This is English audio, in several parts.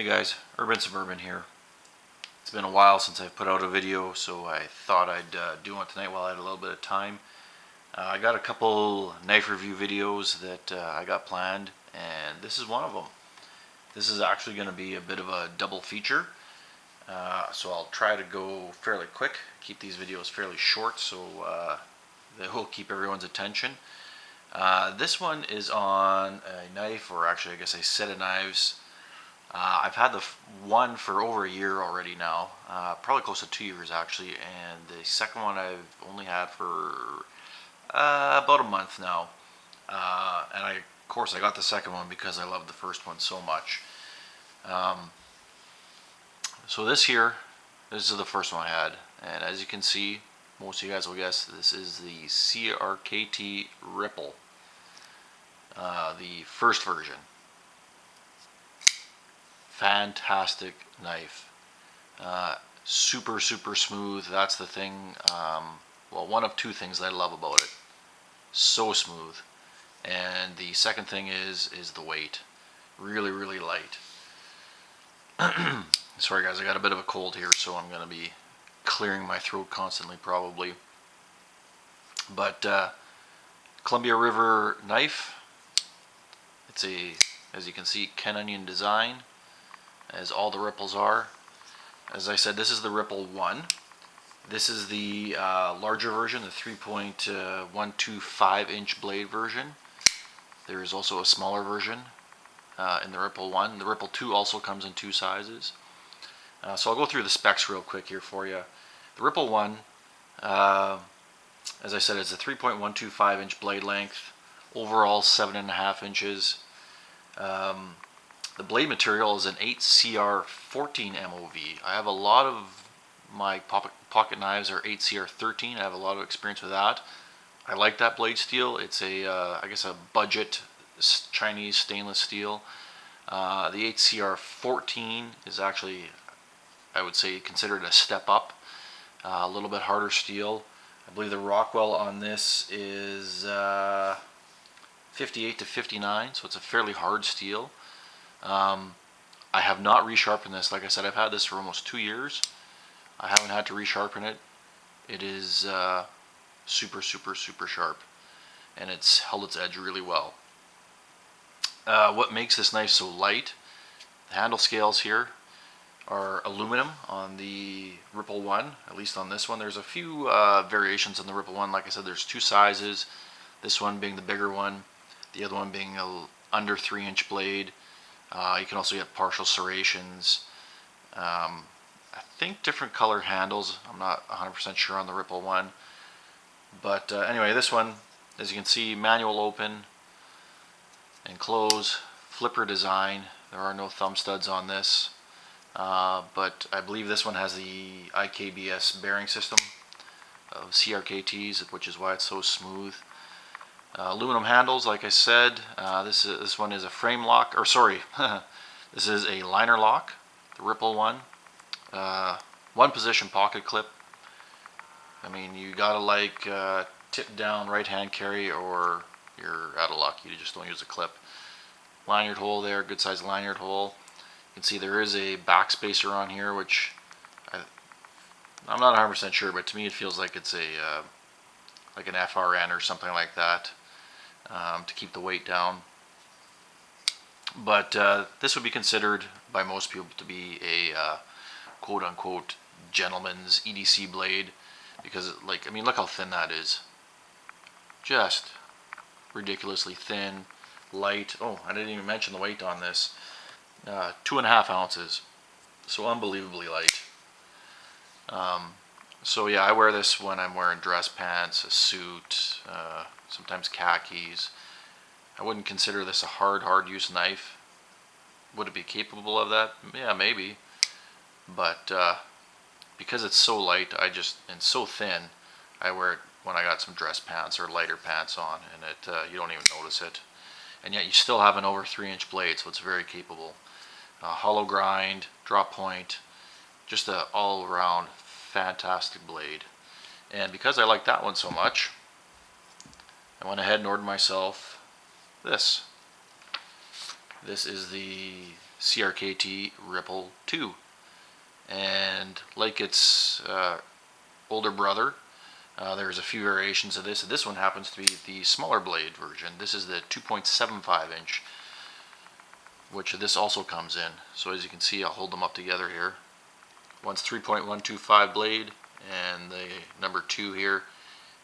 guys, UrbanSuburban here. It's been a while since I've put out a video, so I thought I'd do one tonight while I had a little bit of time. I got a couple knife review videos that I got planned, and this is one of them. This is actually going to be a bit of a double feature, so I'll try to go fairly quick, keep these videos fairly short so they will keep everyone's attention. This one is on a knife, or actually I guess a set of knives. I've had the one for over a year already now, probably close to 2 years actually, and the second one I've only had for about a month now. And of course I got the second one because I loved the first one so much. So this is the first one I had, and as you can see, most of you guys will guess, this is the CRKT Ripple, the first version. Fantastic knife, super smooth. That's the thing, well, one of two things that I love about it. So smooth. And the second thing is the weight. Really light. Sorry guys, I got a bit of a cold here, so I'm going to be clearing my throat constantly probably. But Columbia River knife. It's a, as you can see, Ken Onion design, as all the ripples are. As I said, this is the Ripple 1. This is the larger version, the 3.125 inch blade version. There is also a smaller version in the Ripple 1. The Ripple 2 also comes in two sizes. So I'll go through the specs real quick here for you. The Ripple 1, as I said, is a 3.125 inch blade length, overall 7.5 inches. The blade material is an 8CR14 MOV. I have a lot of my pocket knives are 8CR13. I have a lot of experience with that. I like that blade steel. It's a, I guess, a budget Chinese stainless steel. The 8CR14 is actually, I would say, considered a step up. A little bit harder steel. I believe the Rockwell on this is 58 to 59, so it's a fairly hard steel. I have not resharpened this. Like I said, I've had this for almost 2 years. I haven't had to resharpen it. It is super sharp, and it's held its edge really well. What makes this knife so light? The handle scales here are aluminum on the Ripple 1, at least on this one. There's a few variations on the Ripple 1. Like I said, there's two sizes, this one being the bigger one, the other one being a under 3-inch blade. You can also get partial serrations. I think different color handles. I'm not 100% sure on the Ripple 1. But anyway, this one, as you can see, manual open and close, flipper design. There are no thumb studs on this. But I believe this one has the IKBS bearing system of CRKTs, which is why it's so smooth. Aluminum handles, like I said. This one is a frame lock, or sorry, this is a liner lock, the Ripple 1. One position pocket clip. I mean, you gotta like tip down right hand carry or you're out of luck. You just don't use a clip. Lanyard hole there, good size lanyard hole. You can see there is a backspacer on here, which I'm not 100% sure, but to me it feels like it's a like an FRN or something like that, to keep the weight down. But this would be considered by most people to be a quote-unquote gentleman's EDC blade, because I mean, look how thin that is. Just ridiculously thin, light. Oh, I didn't even mention the weight on this. 2.5 ounces, so unbelievably light. So yeah, I wear this when I'm wearing dress pants, a suit, sometimes khakis. I wouldn't consider this a hard use knife. Would it be capable of that? Yeah, maybe. But because it's so light, and so thin, I wear it when I got some dress pants or lighter pants on, and you don't even notice it. And yet you still have an over 3-inch blade, so it's very capable. Hollow grind, drop point, just an all-around fantastic blade. And because I like that one so much, I went ahead and ordered myself this. This is the CRKT Ripple 2. And like its older brother, there's a few variations of this. This one happens to be the smaller blade version. This is the 2.75 inch, which this also comes in. So as you can see, I'll hold them up together here. One's 3.125 blade, and the number 2 here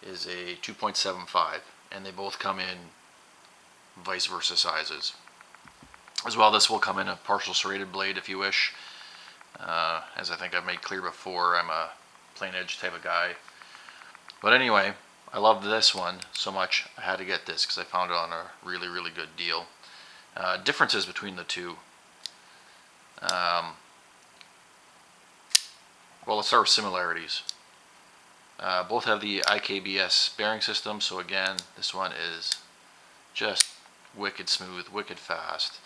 is a 2.75, and they both come in vice versa sizes. As well, this will come in a partial serrated blade if you wish. As I think I've made clear before, I'm a plain edge type of guy. But anyway, I love this one so much I had to get this because I found it on a really, really good deal. Differences between the two. Well, let's start with similarities. Both have the IKBS bearing system, so again, this one is just wicked smooth, wicked fast.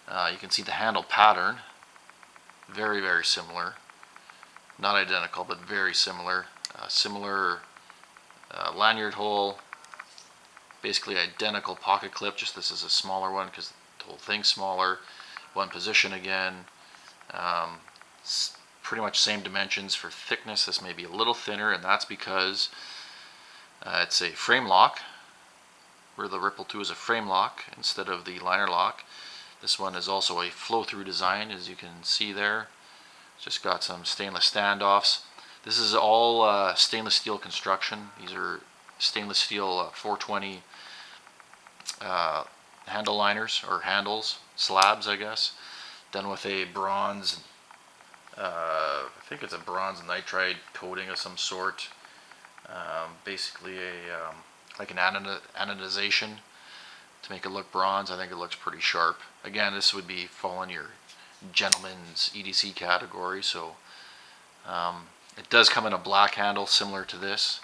You can see the handle pattern, very, very similar. Not identical, but very similar. Similar lanyard hole, basically identical pocket clip, just this is a smaller one because the whole thing's smaller. One position again. Pretty much same dimensions for thickness. This may be a little thinner, and that's because it's a frame lock, where the Ripple 2 is a frame lock instead of the liner lock. This one is also a flow-through design, as you can see there. It's just got some stainless standoffs. This is all stainless steel construction. These are stainless steel 420 handle liners, or handles, slabs I guess, done with a bronze, I think it's a bronze nitride coating of some sort. Basically like an anodization to make it look bronze. I think it looks pretty sharp. Again, this would fall in your gentleman's EDC category, so it does come in a black handle similar to this,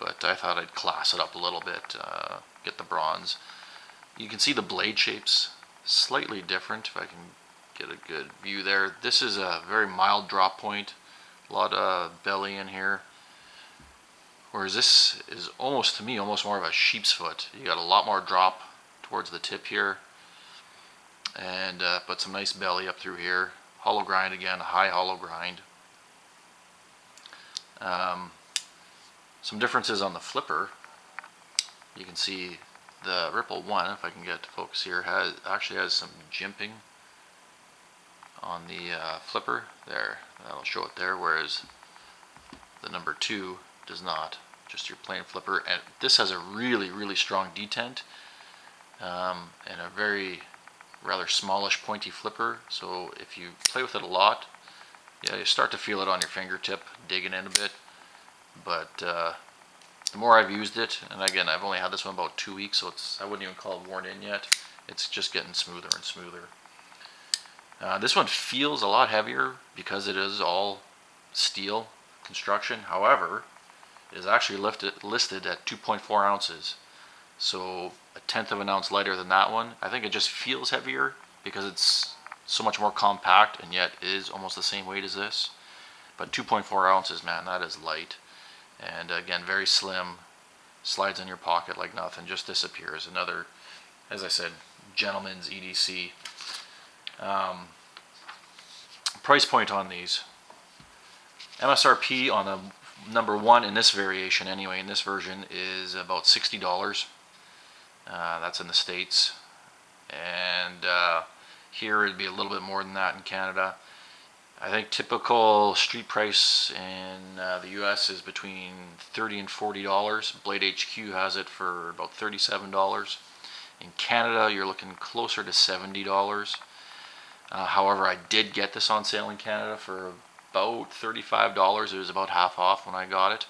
but I thought I'd class it up a little bit, get the bronze. You can see the blade shapes slightly different, if I can get a good view there. This is a very mild drop point, a lot of belly in here, whereas this is almost, to me, almost more of a sheep's foot. You got a lot more drop towards the tip here, and but some nice belly up through here. Hollow grind again, high hollow grind. Some differences on the flipper. You can see the Ripple 1, if I can get to focus here, actually has some jimping on the flipper there. That'll show it there, whereas the number 2 does not. Just your plain flipper. And this has a really, really strong detent, and a very rather smallish pointy flipper. So if you play with it a lot, yeah, you start to feel it on your fingertip, digging in a bit. But the more I've used it, and again, I've only had this one about 2 weeks, so I wouldn't even call it worn in yet. It's just getting smoother and smoother. This one feels a lot heavier because it is all steel construction. However, it is actually listed at 2.4 ounces, so a tenth of an ounce lighter than that one. I think it just feels heavier because it's so much more compact, and yet is almost the same weight as this. But 2.4 ounces, man, that is light. And again, very slim, slides in your pocket like nothing, just disappears. Another, as I said, gentleman's EDC. Price point on these. MSRP on the number 1 in this variation, anyway, in this version, is about $60. That's in the States. And here it'd be a little bit more than that in Canada. I think typical street price in the US is between $30 and $40. Blade HQ has it for about $37. In Canada, you're looking closer to $70. However, I did get this on sale in Canada for about $35. It was about half off when I got it,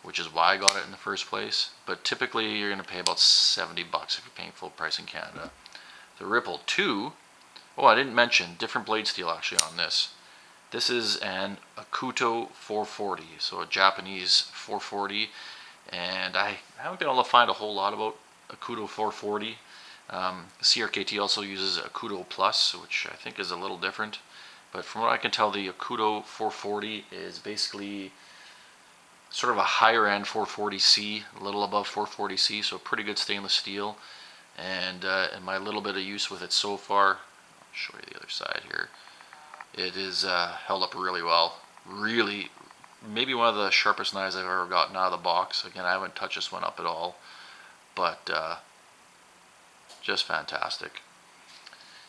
which is why I got it in the first place. But typically, you're going to pay about 70 bucks if you're paying full price in Canada. The Ripple 2, oh, I didn't mention, different blade steel actually on this. This is an Akuto 440, so a Japanese 440, and I haven't been able to find a whole lot about Akuto 440. CRKT also uses Akuto Plus, which I think is a little different, but from what I can tell, the Akuto 440 is basically sort of a higher end 440C, a little above 440C, so pretty good stainless steel. And in my little bit of use with it so far, show you the other side here. It is held up really well. Really, maybe one of the sharpest knives I've ever gotten out of the box. Again, I haven't touched this one up at all, but just fantastic.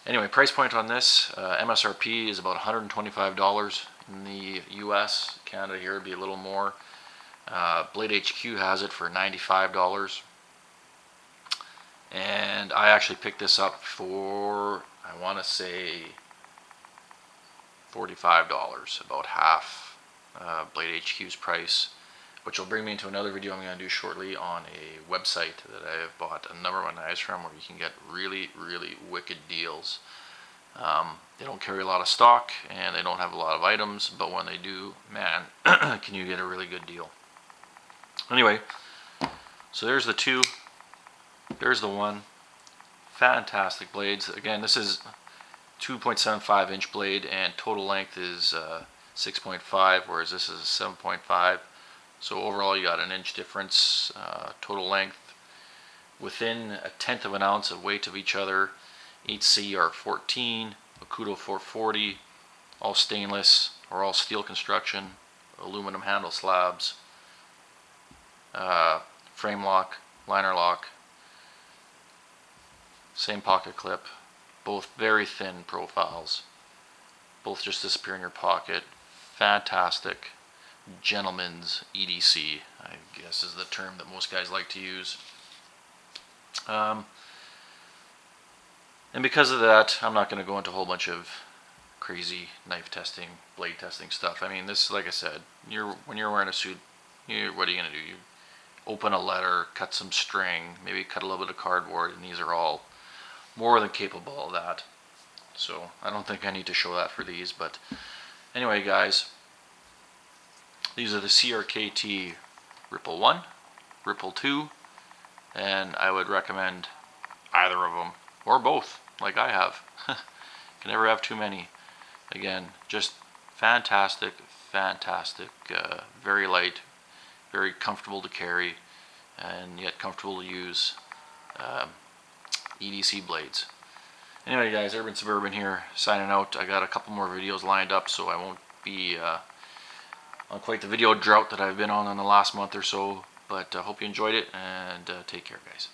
Anyway, price point on this, MSRP is about $125 in the US. Canada here would be a little more. Blade HQ has it for $95. And I actually picked this up for, I want to say, $45, about half Blade HQ's price, which will bring me into another video I'm going to do shortly on a website that I have bought a number of knives from, where you can get really, really wicked deals. They don't carry a lot of stock and they don't have a lot of items, but when they do, man, can you get a really good deal. Anyway, so there's the two, there's the one. Fantastic blades. Again, this is 2.75 inch blade and total length is 6.5, whereas this is a 7.5. So overall you got an inch difference, total length. Within a tenth of an ounce of weight of each other. Each CR14, Akuto 440, all stainless or all steel construction, aluminum handle slabs, frame lock, liner lock, same pocket clip, both very thin profiles, both just disappear in your pocket. Fantastic gentleman's EDC, I guess is the term that most guys like to use. And because of that, I'm not going to go into a whole bunch of crazy knife testing, blade testing stuff. I mean, this, like I said, when you're wearing a suit, what are you going to do? You open a letter, cut some string, maybe cut a little bit of cardboard, and these are all more than capable of that. So I don't think I need to show that for these. But anyway, guys, these are the CRKT Ripple 1, Ripple 2, and I would recommend either of them. Or both, like I have. Can never have too many. Again, just fantastic, fantastic, very light, very comfortable to carry, and yet comfortable to use EDC blades. Anyway guys, Urban Suburban here, signing out. I got a couple more videos lined up, so I won't be on quite the video drought that I've been on in the last month or so, but I hope you enjoyed it, and take care guys.